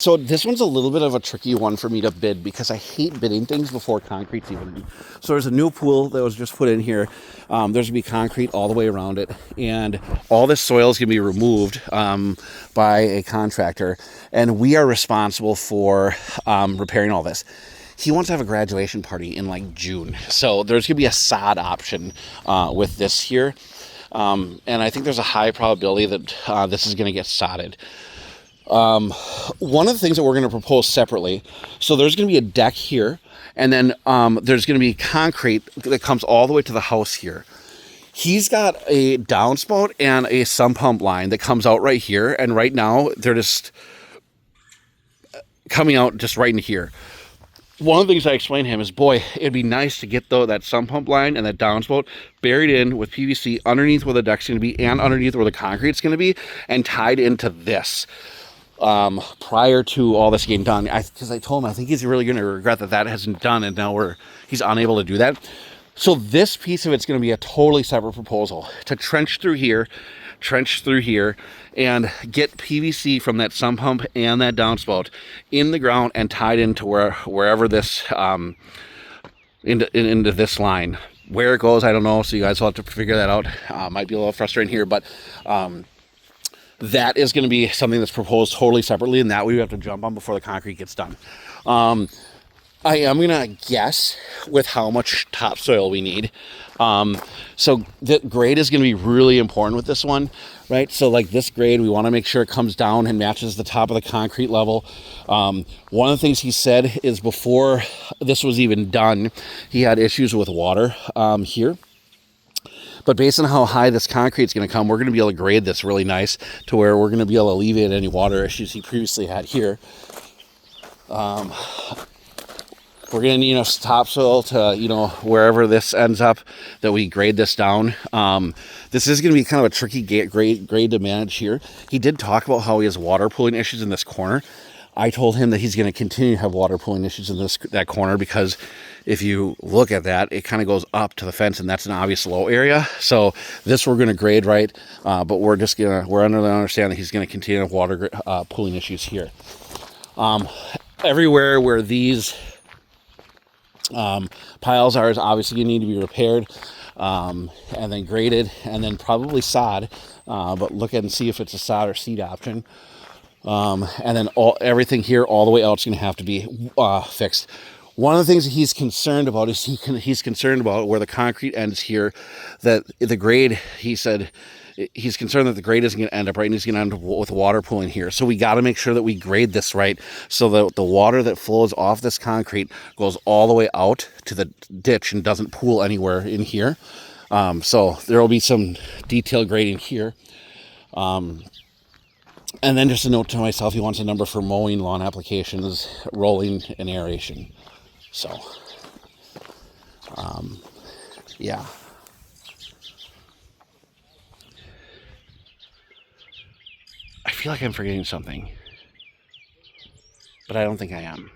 So this one's a little bit of a tricky one for me to bid because I hate bidding things before concrete's even. So there's a new pool that was just put in here. There's gonna be concrete all the way around it, and all this soil is gonna be removed by a contractor, and we are responsible for repairing all this. He wants to have a graduation party in like June, so there's gonna be a sod option with this here, and I think there's a high probability that this is gonna get sodded. One of the things that we're going to propose separately, so there's going to be a deck here, and then there's going to be concrete that comes all the way to the house here. He's got a downspout and a sump pump line that comes out right here, and right now they're just coming out just right in here. One of the things I explained to him is, boy, it'd be nice to get that sump pump line and that downspout buried in with PVC underneath where the deck's going to be and underneath where the concrete's going to be, and tied into this. Prior to all this getting done, because I told him I think he's really going to regret that hasn't done, and now he's unable to do that. So this piece of it's going to be a totally separate proposal to trench through here, and get PVC from that sump pump and that downspout in the ground and tied into wherever this into this line. Where it goes, I don't know. So you guys will have to figure that out. Might be a little frustrating here, but that is going to be something that's proposed totally separately, and that we have to jump on before the concrete gets done. I am going to guess with how much topsoil we need. So the grade is going to be really important with this one, right? So like this grade, we want to make sure it comes down and matches the top of the concrete level. One of the things he said is before this was even done, he had issues with water here. But based on how high this concrete is going to come, we're going to be able to grade this really nice to where we're going to be able to alleviate any water issues he previously had here. We're going to need enough topsoil to, wherever this ends up, that we grade this down. This is going to be kind of a tricky grade to manage here. He did talk about how he has water pooling issues in this corner. I told him that he's going to continue to have water pooling issues in that corner, because if you look at that, it kind of goes up to the fence, and that's an obvious low area. So this we're going to grade right, but we're under the understanding that he's going to continue to have water pooling issues here. Everywhere where these piles are is obviously going to need to be repaired, and then graded, and then probably sod, but look at and see if it's a sod or seed option. And then everything here all the way out is going to have to be fixed. One of the things that he's concerned about is he's concerned about where the concrete ends here, that the grade, he said, he's concerned that the grade isn't going to end up right, and he's going to end up with water pooling here. So we got to make sure that we grade this right, so that the water that flows off this concrete goes all the way out to the ditch and doesn't pool anywhere in here. So there will be some detailed grading here. And then just a note to myself, he wants a number for mowing, lawn applications, rolling, and aeration. So, yeah. I feel like I'm forgetting something, but I don't think I am.